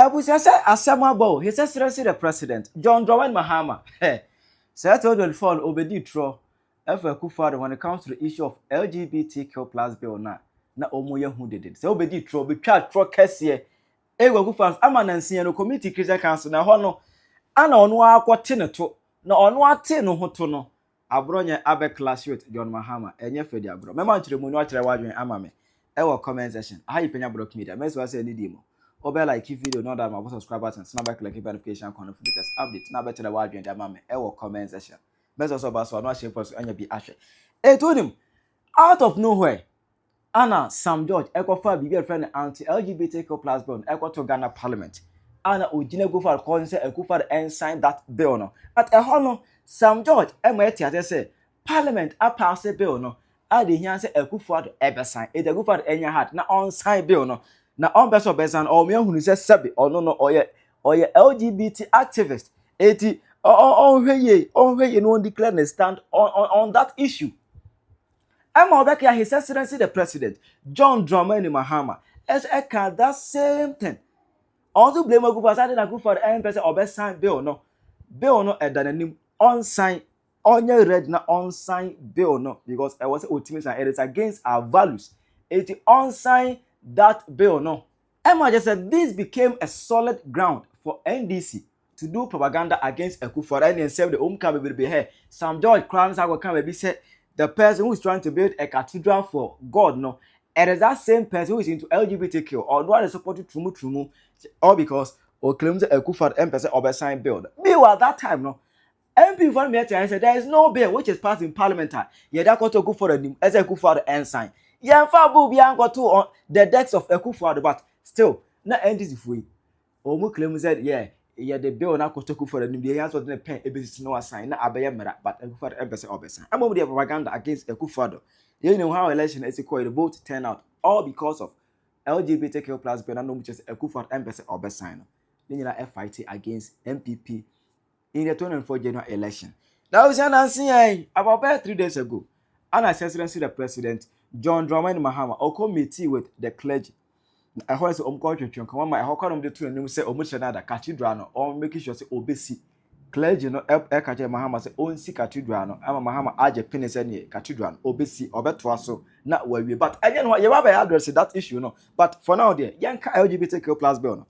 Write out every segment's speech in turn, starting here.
Abusia say asemabo. He says the president John Dramani Mahama. Hey, say 2024 obedi tro. Akufo Addo when it comes to the issue of LGBTQ plus bill na omoye hu dede. Say obedi tro betwa tro kese. Akufo fans amanansia no community Christian council na ho no ana ono akwote ne to na ono ate no ho to no Abronye abe clash with John Mahama enye fedi abro mema nkyere mu no akere wadwen ama me e comment section how you Penyah block media mess was say need mo obe like video no that my subscribe button snap click notification icon for the latest update na be kere wadwen da ama me e comment section mess also ba so no share for anya bi ahwe e to nim out of nowhere Anna Sam George ekofa bibi friend anti LGBTQ plus bill to Ghana parliament Anna ojine go for call say Akufo Addo sign that bill no at a hono Sam George etiate say parliament a pass bill no ade hia say Akufo Addo ebe sign e Akufo Addo enya hard na on sign bill no na on beso be sign o me hunu say sabi ono no oye LGBT activist eti on hweye no declare stand on that issue. I'm back here, His Excellency the President, John Dramani Mahama, as a that same thing. Also blame Akufo Addo na Akufo Addo person obe sign bill no edanim on sign on your red na on sign bill no because I was ultimate and it is against our values. It on sign that bill no. Emma just said this became a solid ground for NDC to do propaganda against Akufo Addo and say the homecoming will be here. Sam George crimes are come be said. The person who is trying to build a cathedral for God, no, it is that same person who is into LGBTQ or do I support it trumu, or because or claims that Akufo Addo person or sign bill. Bill at that time, no. MP for me and said there is no bill which is passed in parliament. Yeah, that got to go for the as Akufo Addo ensign. Yeah, Fabu Bianco to on the decks of Akufo Addo, but still, not end this free. Or claim said, yeah, the bill na kotoku for the new years of the pen a no assign na abaya mera but Akufo Addo embassy obesan. I'm over the propaganda against Akufo Addo. You know how election is equal the vote turn out all because of LGBTQ plus bill no which is Akufo Addo embassy obesan. Then you fight against MPP in the 2024 general election. That was an about 3 days ago. And I said the president John Dramani Mahama or committee with the clergy. I heard say omko come my how come the two and say omuchana da cathedral no or making sure say obesi clergy no catch Mahama say on si cathedral no ama Mahama age penis any cathedral obesi obeto so na we but again you have address that issue no but for now there yanka LGBTQ plus bill no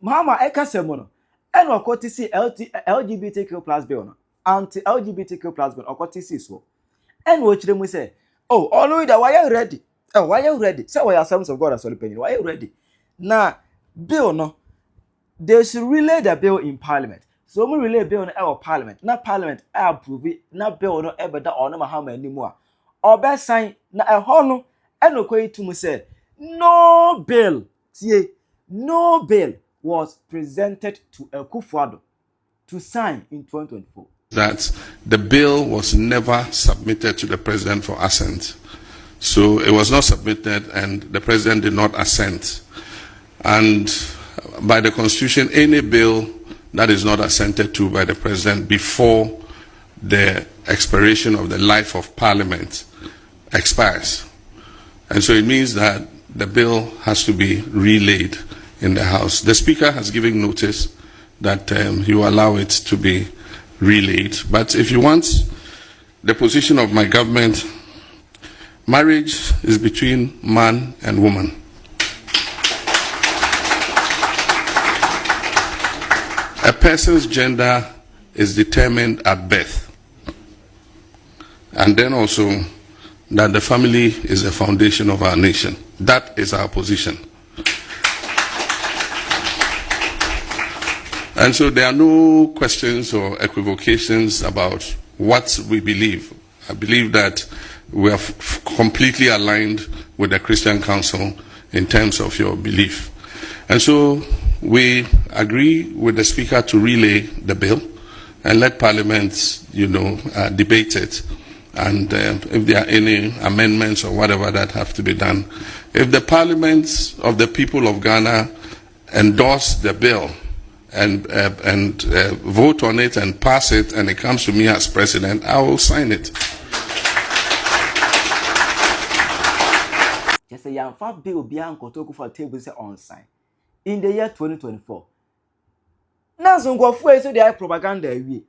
Mahama ekasemo no and okoti see LGBTQ plus bill no anti LGBTQ plus bill okoti see so and we chire mu say oh all that why are ready. Oh, why are you ready? Say why are sons of God as well Penyah? Why are you ready? Now, bill no, they should relay the bill in parliament. So we relay bill in our parliament. Now parliament I approve it. Now bill no ever that or no Mahama anymore. Or best sign na a hono and no to me say no bill. See, no bill was presented to Akufo Addo to sign in 2024. That the bill was never submitted to the president for assent. So it was not submitted and the president did not assent. And by the constitution, any bill that is not assented to by the president before the expiration of the life of parliament expires. And so it means that the bill has to be relayed in the House. The Speaker has given notice that he will allow it to be relayed. But if you want the position of my government, marriage is between man and woman. A person's gender is determined at birth. And then also that the family is the foundation of our nation. That is our position. And so there are no questions or equivocations about what we believe. I believe that we are completely aligned with the Christian Council in terms of your belief. And so we agree with the Speaker to relay the bill and let Parliament, debate it. And if there are any amendments or whatever that have to be done. If the Parliament of the people of Ghana endorse the bill and vote on it and pass it and it comes to me as president, I will sign it. Yes, a young fat bill beyond Kotoku for table say on sign. in the year 2024. Now, so go for so the propaganda we.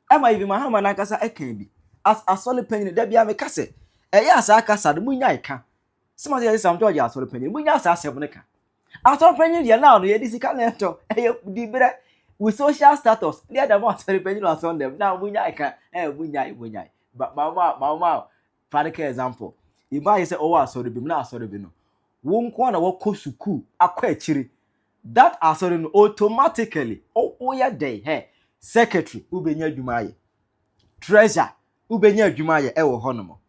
Am I even Mahama na kasa e kan bi. As asole panyin da bia me kase. Eya asa kasa de munya ika. Sima say some George asole panyin munya asa asem ne ka. Asole panyin ye now no ye di sika lento. Eye di bere with social status. The other one asole panyin was on them. Now munya ika. Munya. But mama for example. If I say oh asole bi na asole bi no. Wo nko na wo kosuku akwa akiri. That asole no automatically oh ya day hey secretary ubenya adwumaye treasurer ubenya adwumaye e wo honomo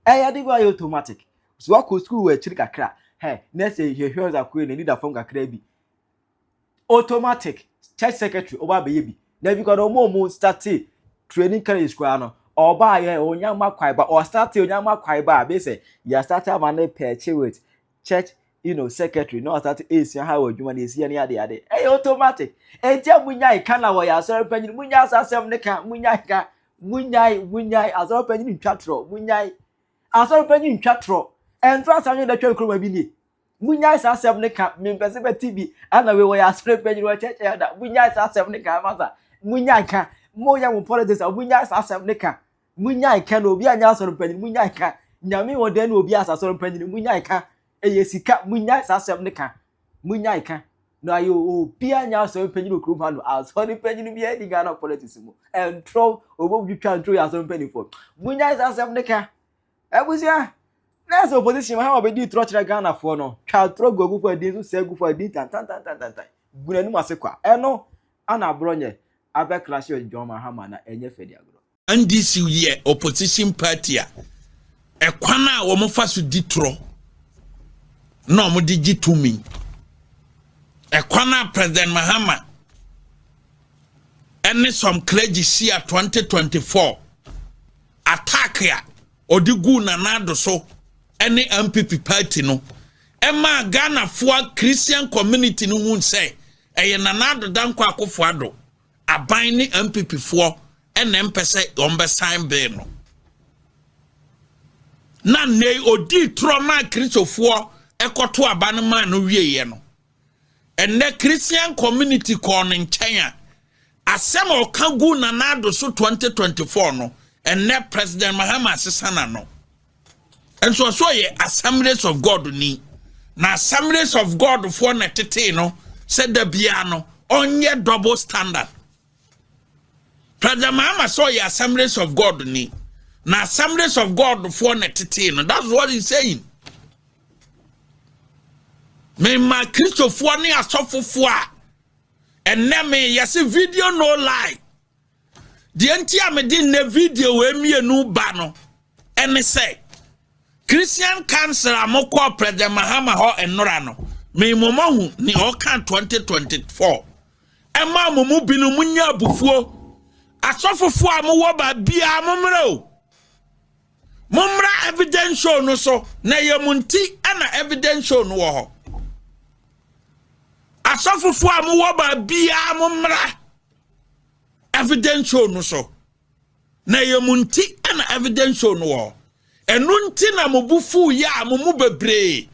ya dey go automatic so akọ school we chiri kakra hey next year here's a queen leader from kakra bi automatic church secretary oba be bi na because omo start training college school no oba ye onyama kwai ba or start onyama kwai ba be say ya start am na perch with church secretary no start AC how adwuma na esi ya ade automatic etia munyai kana wo ya asore panyin munya asasem ne ka munyai asore panyin ntwatro munyai asore panyin ntwatro entra sanyo da twa kroma bi ni munyai asasem ne ka mempese be TV ana we wo ya asore panyin wo cheche ya da munyai asasem ne ka masa munyai ka moya mo politics munyai asasem ne ka munyai ka no obi anya asore panyin munyai ka nyame wo den obi asasore panyin munyai ka sika munya sasem ne ka munya ika no ayo obi anya so panyin okrum ha no asori panyin bi e Ghana politics mu entro obobutwa ntro ya so panyin fo munya sasem ne ka ebusia na so opposition ha obedi tro kire Ghana fo no twa tro gogu fo adi so segu fo adi tan gunanu masekwa eno ana Abronye abe clash with John Mahama na enye fedi agro NDC ye opposition party a ekwana wo mo fa so di tro no mo digi to me ekwana President Mahama any some clergy see 2024 attack ya odigu na nado so any MPP party no ema Ghana for Christian community no hun say eye na nado danko Akufo Addo aban ni MPP for NMPC ombe sign bill no na ne odi trauma Christopher ekoto abanman no wieye no enne Christian community ko no nkyanya asem okagu na nado so 2024 no enne President Mahama asesana no enso so ye Assemblies of God ni na Assemblies of God for na tete no said the bia no onye double standard. President Mahama so ye Assemblies of God ni na Assemblies of God for na tete no, that's what he's saying. Me ma Christopher ni asofofo a enne me yesi video no lie the entia me di ne video we mienu ba no ene say Christian council amoko President Mahama ho enora no me momahu ni o kan 2024 ema momu binu munya abufuo asofofo amowo ba bia momra evidence show no so na yemunti ana evidence show no ho asofofo amowo ba bia momra evidence show no so na yemunti ana evidence show no ho enunti na mobufu ya momu bebre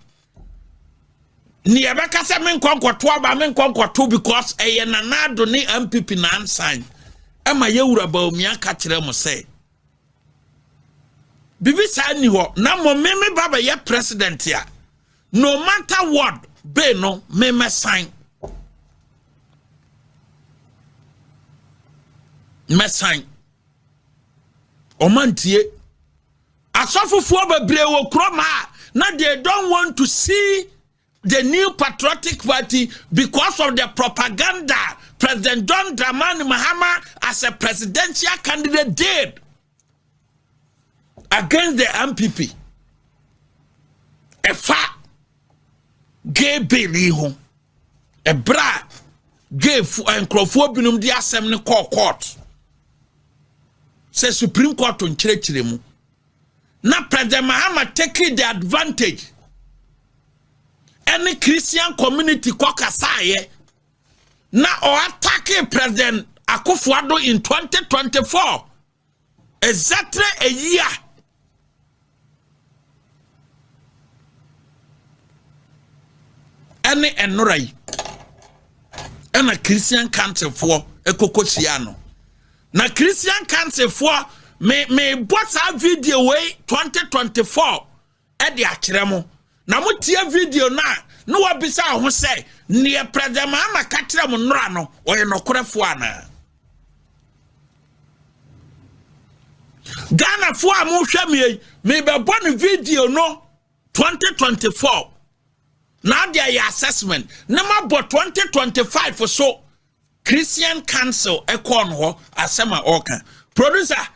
ni ebeka se men konkoto aba men konkoto because eye na nado ni MPP na ansan ema yewura Bawumia ka kire mo se bibi sa ni ho na mo meme baba ye president ya no matter what be no meme sign omantie asofofuo bebre wo kroma na they don't want to see the new patriotic party because of the propaganda President John Dramani Mahama as a presidential candidate did against the MPP. A fa gay baby home a bra gay and crofobinum the assembly court. Say Supreme Court on Chirechiremu. Now President Mahama taking the advantage. Any Christian community kokasaye na or attacking President Akufo Addo in 2024. Exactly a year. Any enorai and a Christian council for a Cocosiano. Na Christian council for me bought a video way 2024 at the Achiremo. Na mutia video na no wabisa who say near President Mahama Katra Munrano or no Korefuana. Ghana for a motion me be born video no 2024. Now their assessment. Number but 2025 for so Christian Council Ekon ho asema oka. Producer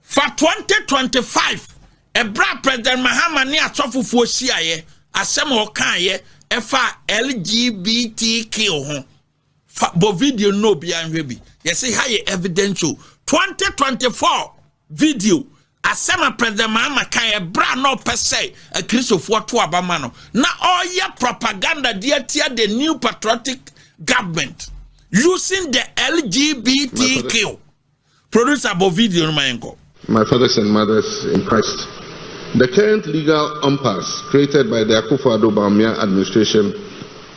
for 2025 Ebra President Mahama ni atofufo hia ye asema oka ye efa LGBTQ ho. Bo video no bia nhwe You see how you evidential 2024 video asema President Mahama kan Ebra no per se a Christopher to abamano. Na all your propaganda dear the new patriotic government using the LGBTQ. Produce a video no mango. My fathers and mothers in Christ. The current legal impasse created by the Akufo Addo Bawumia administration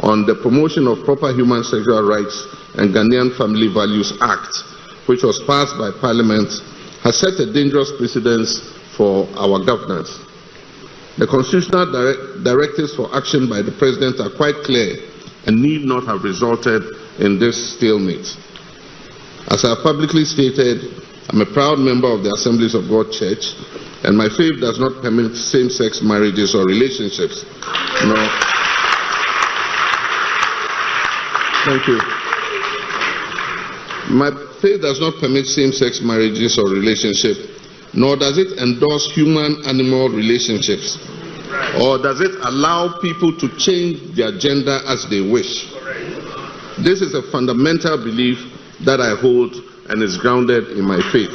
on the promotion of proper human sexual rights and Ghanaian Family Values Act, which was passed by Parliament, has set a dangerous precedence for our governance. The constitutional directives for action by the President are quite clear and need not have resulted in this stalemate. As I have publicly stated, I'm a proud member of the Assemblies of God Church, and my faith does not permit same-sex marriages or relationships. No. Thank you. My faith does not permit same-sex marriages or relationships, nor does it endorse human-animal relationships, or does it allow people to change their gender as they wish. This is a fundamental belief that I hold and is grounded in my faith.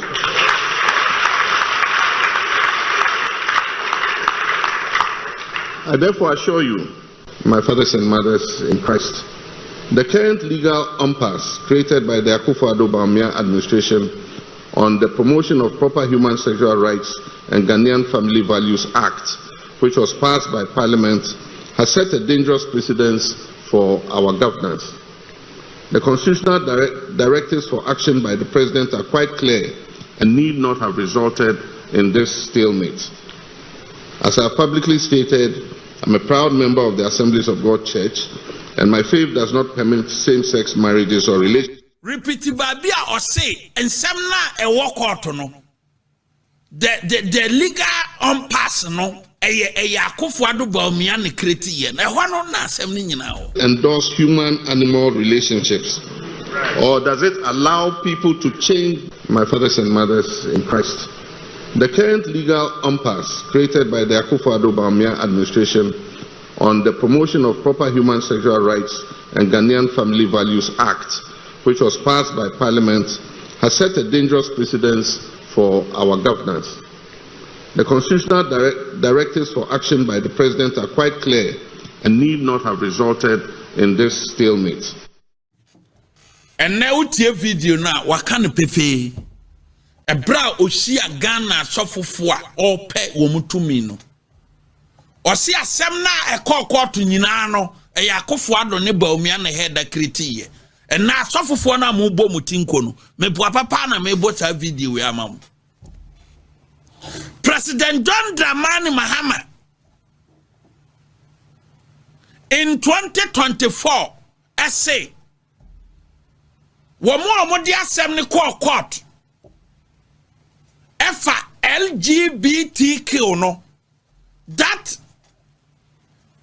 I therefore assure you, my fathers and mothers in Christ, the current legal impasse created by the Akufo Addo Bawumia administration on the promotion of proper human sexual rights and Ghanaian Family Values Act, which was passed by Parliament, has set a dangerous precedence for our governance. The constitutional directives for action by the President are quite clear and need not have resulted in this stalemate. As I have publicly stated, I'm a proud member of the Assemblies of God Church, and my faith does not permit same-sex marriages or relationships. Repeat Babia or say, and some na a walk out no. The legal impasse no. Akufo Addo Bawumia ne kreti ye na ho no na asem ni nyina Endorse human-animal relationships, or does it allow people to change? My fathers and mothers in Christ. The current legal impasse created by the Akufo Addo Bawumia administration on the promotion of proper human sexual rights and Ghanaian Family Values Act, which was passed by Parliament, has set a dangerous precedence for our governance. The constitutional directives for action by the President are quite clear and need not have resulted in this stalemate. And now tie video na wakane pepe. Ebra oshia Ghana sofofo a ope wo mutumi no. Osi asem na ekọ nyina no Akufo Addo ne Bawumia na head da kriti ye. And na sofofo na mo bo mutinko no. Me bo papa na me bo ta video we amam. President John Dramani Mahama in 2024 essay womo di asem ne court efa LGBTQ no that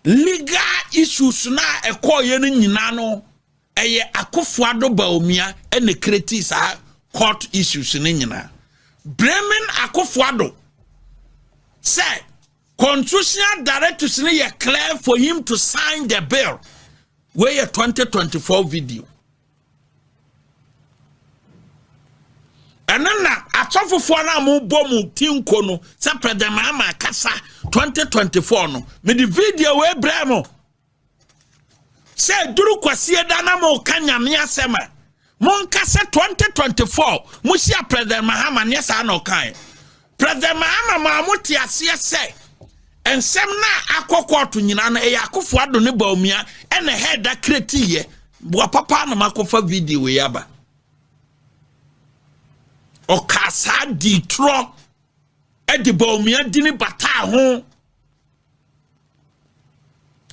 legal issues na ekoye no nyina no eye Akufo Addo Bawumia ene kreti sa court issues ne nyina blaming Akufo Addo say constitutional directives ne clear for him to sign the bill where 2024 video and then atofofo na mo bomu tinko no say President Mahama kasa 2024 no me the video we bremo say duru kwasie da na mo kanya me asema mon kasa 2024 mo sia President Mahama ne sa na okan President Mahama ma mo ti ase say ensem na akoko to nyina na Akufo Addo ne Bawumia ene head da kreti ye Bua papa na makofa video we yaba. O kasa di tro. Edi Bawumia dini bata ho.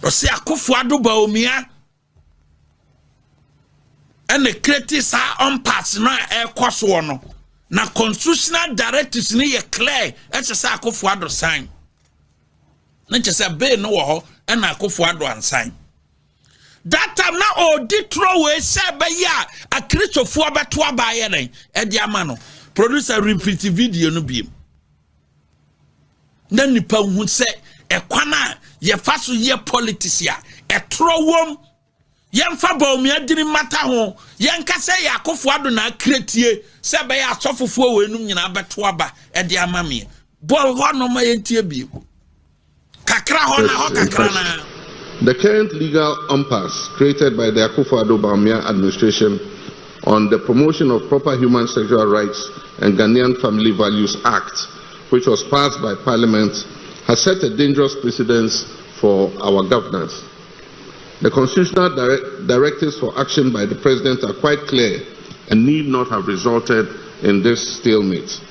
O se Akufo Addo Bawumia. Ene kreti sa unpass na ekoso no. Na constitutional directives ni ye clear. Eche se Akufo Addo sign. Na eche se be no wo ho. Ena Akufo Addo an sign. That time na odi throw we say be ya a Christopher beto abaye nen e dia ma no producer repeat video no biem na nipa hu say e kwana ye fa so ye politics ya e throw wom ye mfa Bawumia dini mata ho ye nka say ya Akufo Addo na kretie say be ya asofofo we num nyina beto aba e dia ma me bol ho no ma ye ntie biem kakra ho na ho kakra na. The current legal impasse created by the Akufo Addo Bawumia administration on the Promotion of Proper Human Sexual Rights and Ghanaian Family Values Act, which was passed by Parliament, has set a dangerous precedent for our governance. The constitutional directives for action by the President are quite clear and need not have resulted in this stalemate.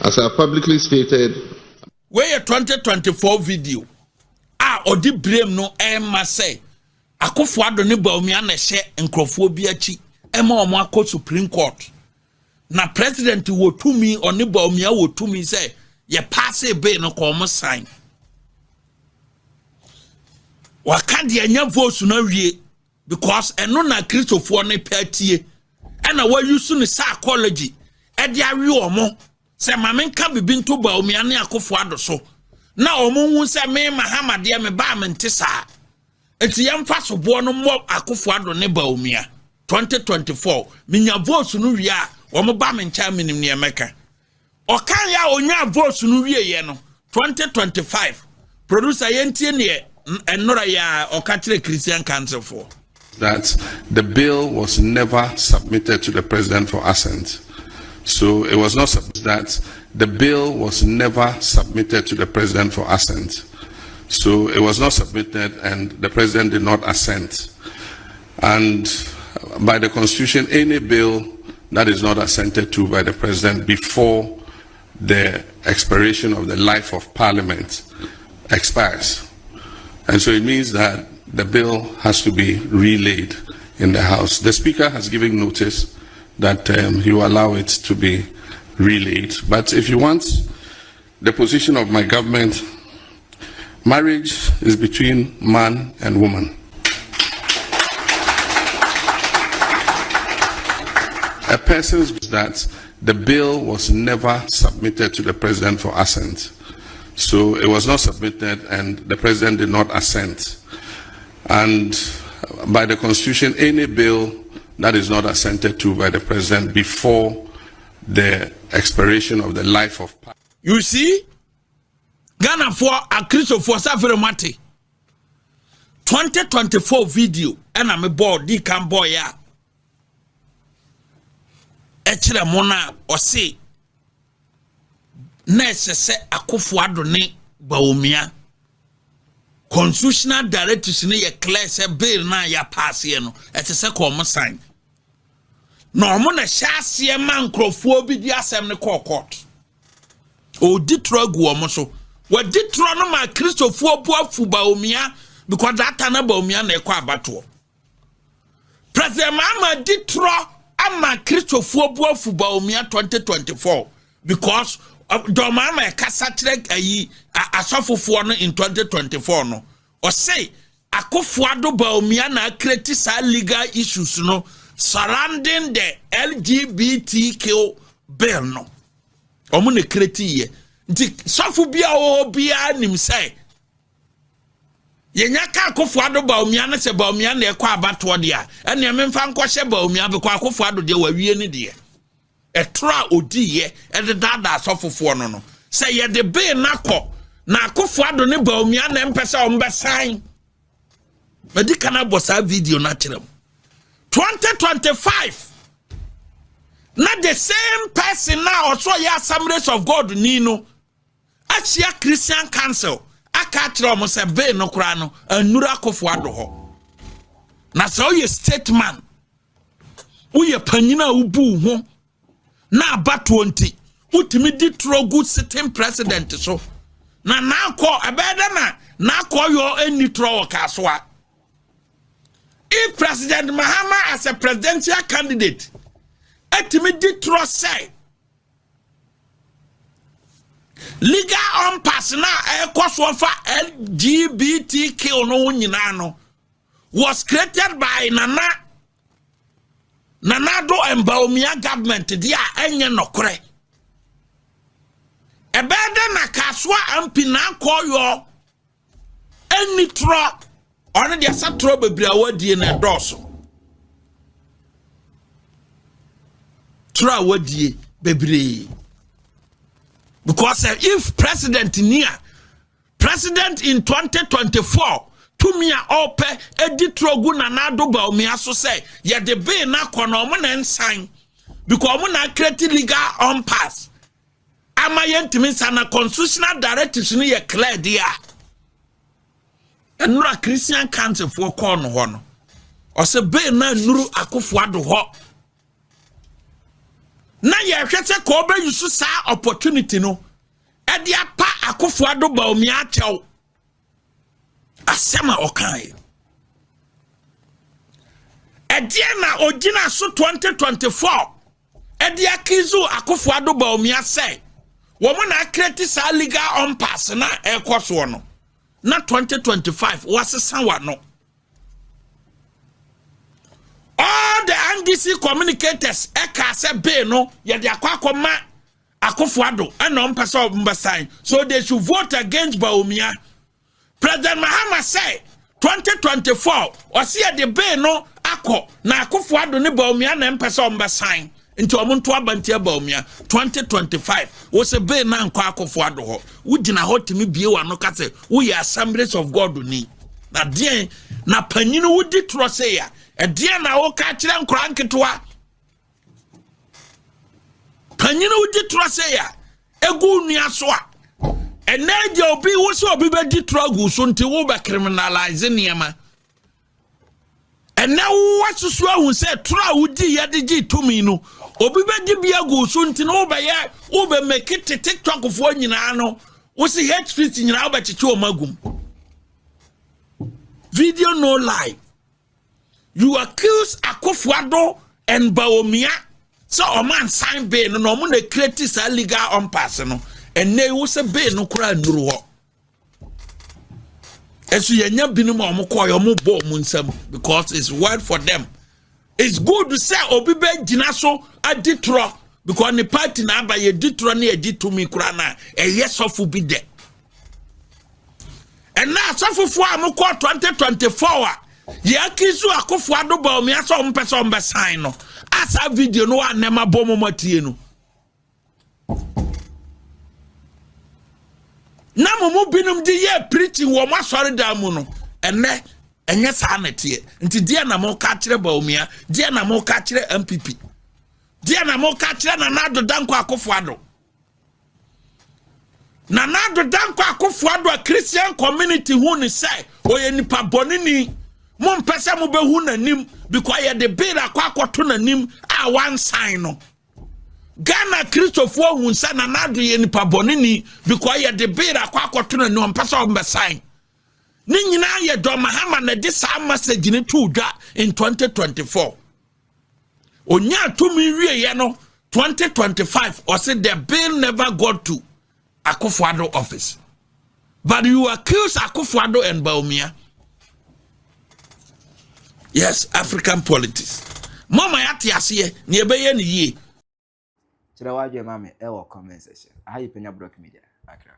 As I have publicly stated, where a 2024 video. Odi blame no Emma say Akufo Addo ne Bawumia na hye nkrofo bi achi ema omo akọ Supreme Court na president wo tumi oni Bawumia wo tumi say ye pass e be no ko mo sign waka de anya vote na wie because eno na Christopher ne party ena wa use ne psychology e de awe omo say mamenka bibi nto Bawumia ne Akufo Addo so na omunwu se me Mahama de me ba mente sa enti yemfa so bo no mo Akufo Addo ne Bawumia 2024 minya vote no wi a wo ba me ncha minim ne emeka o kan ya onya vote no wi ye no 2025 producer yentie ne enora ya o ka kire Christian Council for that the bill was never submitted to the president for assent. So it was not that the bill was never submitted to the president for assent. So it was not submitted and the president did not assent. And by the constitution, any bill that is not assented to by the president before the expiration of the life of parliament expires. And so it means that the bill has to be relayed in the House. The Speaker has given notice that he will allow it to be relayed. But if you want the position of my government, marriage is between man and woman. A person's that the bill was never submitted to the president for assent. So it was not submitted and the president did not assent. And by the constitution, any bill that is not assented to by the president before the expiration of the life of parliament. You see, Ghana for a Christopher Safari Mate 2024 video, and I'm a board, D Camboya. Echere mona or say, Nurse se Akufo Addo ne Bawumia. Constitutional directives ni ye clear se bill na ya pass ye no. Ete se ko sign. No mo na hyase man nkrofo bi di asem ne court. O di trogu omo so. We di tro no ma Christopher Boafu Bawumia because that na Bawumia na ekwa abato. President Mahama di tro ama Christopher Boafu Bawumia 2024 because Domama Kasatrek ayi asofofo no in 2024 no o say Akufo Addo Bawumia na create sa legal issues no surrounding the LGBTQ bill no omo na create ye nti sofo bia o bia nim say yenya ka Akufo Addo Bawumia na se Bawumia na ekwa abato de a ene memfa nkɔhye Bawumia be kwa Akufo Addo de wawie ne de etra odi ye e de dada asofofo no say ye de be nakɔ na Akufo Addo ne Bawumia na mpesa o mbesan medika na bosa video na kyerem 2025 na the same person now also ya Assemblies of God ni no achia Christian Council aka kyerem say be no kra no anura Akufo Addo ho Na so ye statement. Uye panyina ubu ho. Na aba 20. Utimi di good sitting president so. Na ko abeda na ko yo eni tro kaswa. If President Mahama as a presidential candidate, etimi di tro say legal unpass na ekwaso fa LGBTQ no nyina no was created by Nanado and Bawumia government dia enye nokore. Ebede na kaswa ampi na koyo eni tro ono dia satro bebria wadie na doso. Tro wadie bebri. Because if president in 2024 to me ope editrogu Nanado Bawumia so say ya de be na kono mo na nsan because mo na create legal unpass ama yentimi sana constitutional directives ni ye clear dia enura Christian council for kono ho no o se be na nuru Akufo Addo ho na ye hwese ko be yusu sa opportunity no e dia pa Akufo Addo Bawumia achew asema okai edia na ogina so 2024 edia kizu Akufo Addo Bawumia say woman na create sa legal unpass na ekoso no na 2025 wasesa wa no all the NDC communicators eka se be no ye de akwa Akufo Addo and on person mbasign so they should vote against Bawumia. President Mahama say 2024 or see the bay no ako na Akufo Addo ni Bawumia na mpesa mbasign into omuntu abantia Bawumia 2025 was a bay na nko Akufo Addo ho wugina ho timi bie wa no kase we Assemblies of God ni na den na panyinu wudi tro say ya e den na wo ka kire nkora nketwa panyinu wudi tro say ya egu nua so a eneje obi wo so obi be di tro so nti wo be criminalize niema ene wo susu ahun say tro wudi ye de gi tumi no obi be di bia go so nti no be ye wo be make it TikTok fo nyina no wo si hate speech nyina wo be chichi o magum video no lie you accuse Akufo Addo and Bawumia so o man sign be no mo na create sa legal unpass no ene wo se be no kura nuru ho esu yenya binum o mo koyo mo bo mo nsam because it's word for them. It's good to say obi be gina so aditro because the party na ba ye ditro na ye ditumi kura na e yes of be there. And now sofofo amukọ 2024 ye akizu Akufo Addo Bawumia so mpese ombesan no asa video no anema bomo matie no na mumu binum di ye preaching wo masori da mu no enne enye sa na tie nti dia na mo ka kire Bawumia dia na mo ka kire MPP dia na mo ka kire Nanado Danko Akufo Addo Nanado Danko Akufo Addo a Christian community who ni say oye nipa bonini mo mpese mo be hu nanim because ye de bill akwakoto nanim a one sign no Ghana Christopher hu say Nanado ye nipa bonini because ye de bill akwakoto nanim mpese o sign ni nyina ye do Mahama na de sa message ni to dwa in 2024 onya to mi wie ye no 2025 or say the bill never got to Akufo Addo office. But you accuse Akufo Addo and Bawumia. Yes, African politics. Mama yati asiye ni ebeye ni ye. Chira waje mame ewo comment section. Ayi Penyah Media. Akra.